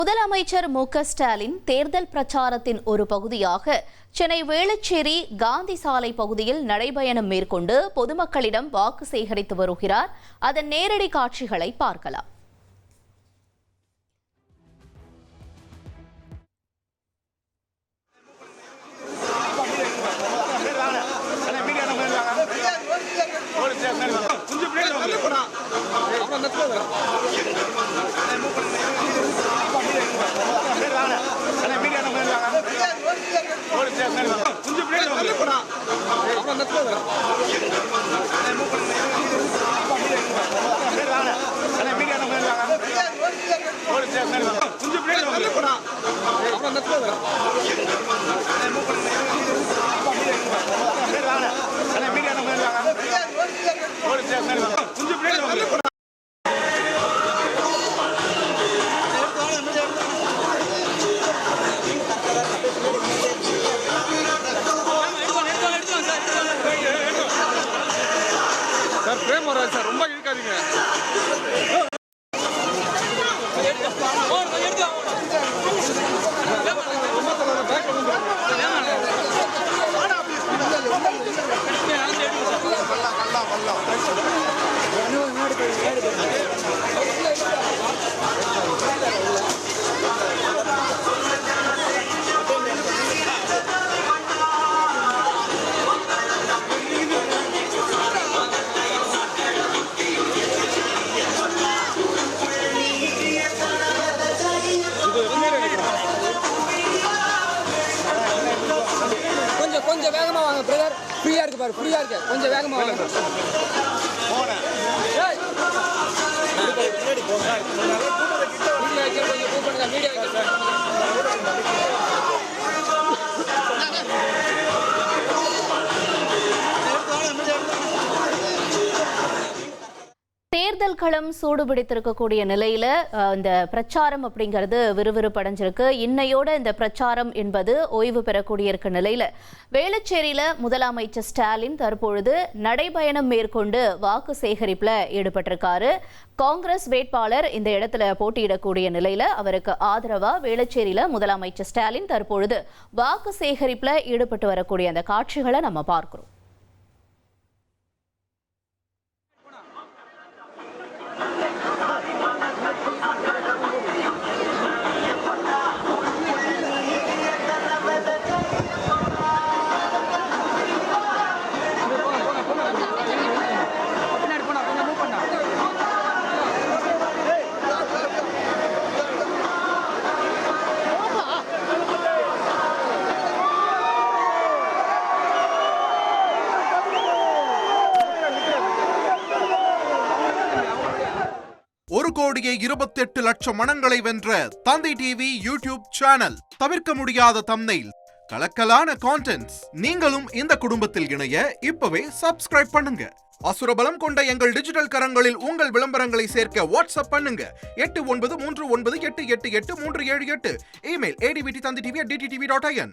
முதலமைச்சர் மு.க. ஸ்டாலின் தேர்தல் பிரச்சாரத்தின் ஒரு பகுதியாக சென்னை வேளச்சேரி காந்தி சாலை பகுதியில் நடைபயணம் மேற்கொண்டு பொதுமக்களிடம் வாக்கு சேகரித்து வருகிறார். அதன் நேரடி காட்சிகளை பார்க்கலாம். ரொம்ப இருக்காதீங்க. கொஞ்சம் வேகமா வாங்க பிரதர். ஃப்ரீயா இருக்கு பாரு, ஃப்ரீயா இருக்கு. கொஞ்சம் வேகமா வாங்க. தேர்தல் களம் சூடுபிடித்திருக்கக்கூடிய நிலையில இந்த பிரச்சாரம் அப்படிங்கிறது விறுவிறுப்படைஞ்சிருக்கு. இன்னையோட இந்த பிரச்சாரம் என்பது ஓய்வு பெறக்கூடிய இருக்க நிலையில வேளச்சேரியில முதலமைச்சர் ஸ்டாலின் தற்பொழுது நடைபயணம் மேற்கொண்டு வாக்கு சேகரிப்புல ஈடுபட்டிருக்காரு. காங்கிரஸ் வேட்பாளர் இந்த இடத்துல போட்டியிடக்கூடிய நிலையில அவருக்கு ஆதரவா வேளச்சேரியில முதலமைச்சர் ஸ்டாலின் தற்பொழுது வாக்கு சேகரிப்புல ஈடுபட்டு வரக்கூடிய அந்த காட்சிகளை நம்ம பார்க்கிறோம். ஒரு கோடியே 28 லட்சம் மனங்களை வென்ற தந்தி டிவி யூடியூப் சேனல். தவிர்க்க முடியாத தம்ப்நெயில், கலக்கலான கான்டென்ட்ஸ். நீங்களும் இந்த குடும்பத்தில் இணைய இப்பவே சப்ஸ்கிரைப் பண்ணுங்க. அசுரபலம் கொண்ட எங்கள் டிஜிட்டல் கரங்களில் உங்கள் விளம்பரங்களை சேர்க்க வாட்ஸ்அப் பண்ணுங்க. 893988883778. Email advtthanditv@dttv.in.